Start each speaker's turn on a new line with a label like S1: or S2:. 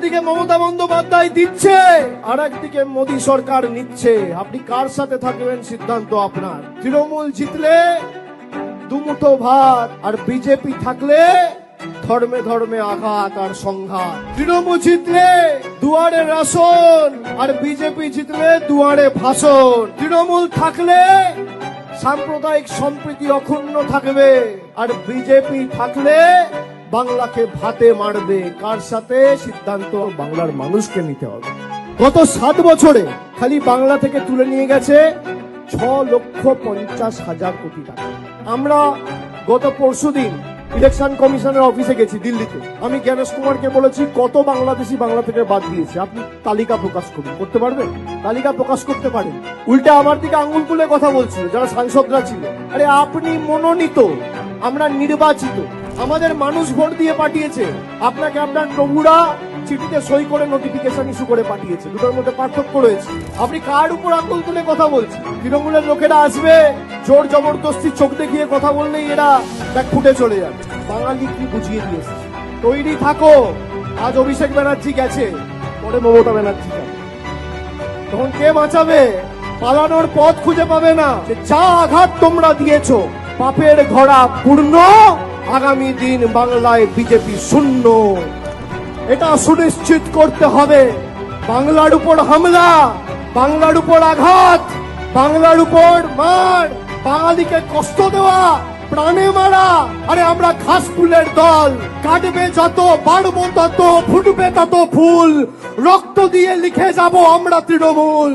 S1: একদিকে মমতা বন্দ্যোপাধ্যায় দিচ্ছে, আর একদিকে মোদী সরকার নিচ্ছে। আপনি কার সাথে থাকবেন সিদ্ধান্ত আপনার। তৃণমূল জিতলে দুমুঠো ভাত, আর বিজেপি থাকলে ধর্মে ধর্মে আঘাত আর সংঘাত। তৃণমূল জিতলে দুয়ারে রাশন, আর বিজেপি জিতলে দুয়ারে ভাষণ। তৃণমূল থাকলে সাম্প্রদায়িক সম্প্রীতি অক্ষুণ্ণ থাকবে, আর বিজেপি থাকলে বাংলাকে ভাতে মারবে। কার সাথে সিদ্ধান্ত বাংলার মানুষকে নিতে হবে। গত 7 বছরে খালি বাংলা থেকে তুলে নিয়ে গেছে 6,50,000 কোটি টাকা। আমরা গত পরশুদিন ইলেকশন কমিশনের অফিসে গেছি দিল্লিতে। আমি জ্ঞানেশ কুমারকে বলেছি কত বাংলাদেশি বাংলা থেকে বাদ দিয়েছে, আপনি তালিকা প্রকাশ করুন। করতে পারবেন? তালিকা প্রকাশ করতে পারেন। উল্টে আমার দিকে আঙ্গুল তুলে কথা বলছিল যারা সাংসদরা ছিল। আরে আপনি মনোনীত, আমরা নির্বাচিত, আমাদের মানুষ ভোট দিয়ে পাঠিয়েছে আপনাকে। আপনার প্রভুরা চিঠিতে সই করে নোটিফিকেশন ইস্যু করে পাঠিয়েছে। দুটোর মধ্যে পার্থক্য রয়েছে। আপনি কার উপর আঙ্গুল তুলে কথা বলছেন? তৃণমূলের লোকেরা আসবে, জোর জবরদস্তি চোখ দেখিয়ে কথা বললেই এরা ব্যাগ ফুটে চলে যাবে। বাঙালি কি বুঝিয়ে দিয়েছে। তৈরি থাকো। আজ অভিষেক ব্যানার্জি গেছে, পরে মমতা ব্যানার্জি যাবে। তখন কে বাঁচাবে? পালানোর পথ খুঁজে পাবে না। যা আঘাত তোমরা দিয়েছো, পাপের ঘোড়া পূর্ণ, আগামী দিন বাংলায় বিজেপি শূন্য। এটা সুনিশ্চিত করতে হবে। বাংলার উপর হামলা, বাংলার উপর আঘাত, বাংলার উপর মার, বাঙালিকে কষ্ট দেওয়া, প্রাণে মারা। আরে আমরা ঘাস ফুলের দল, কাটবে যত, বাড়বো তত, ফুটবে তত ফুল, রক্ত দিয়ে লিখে যাব আমরা তৃণমূল।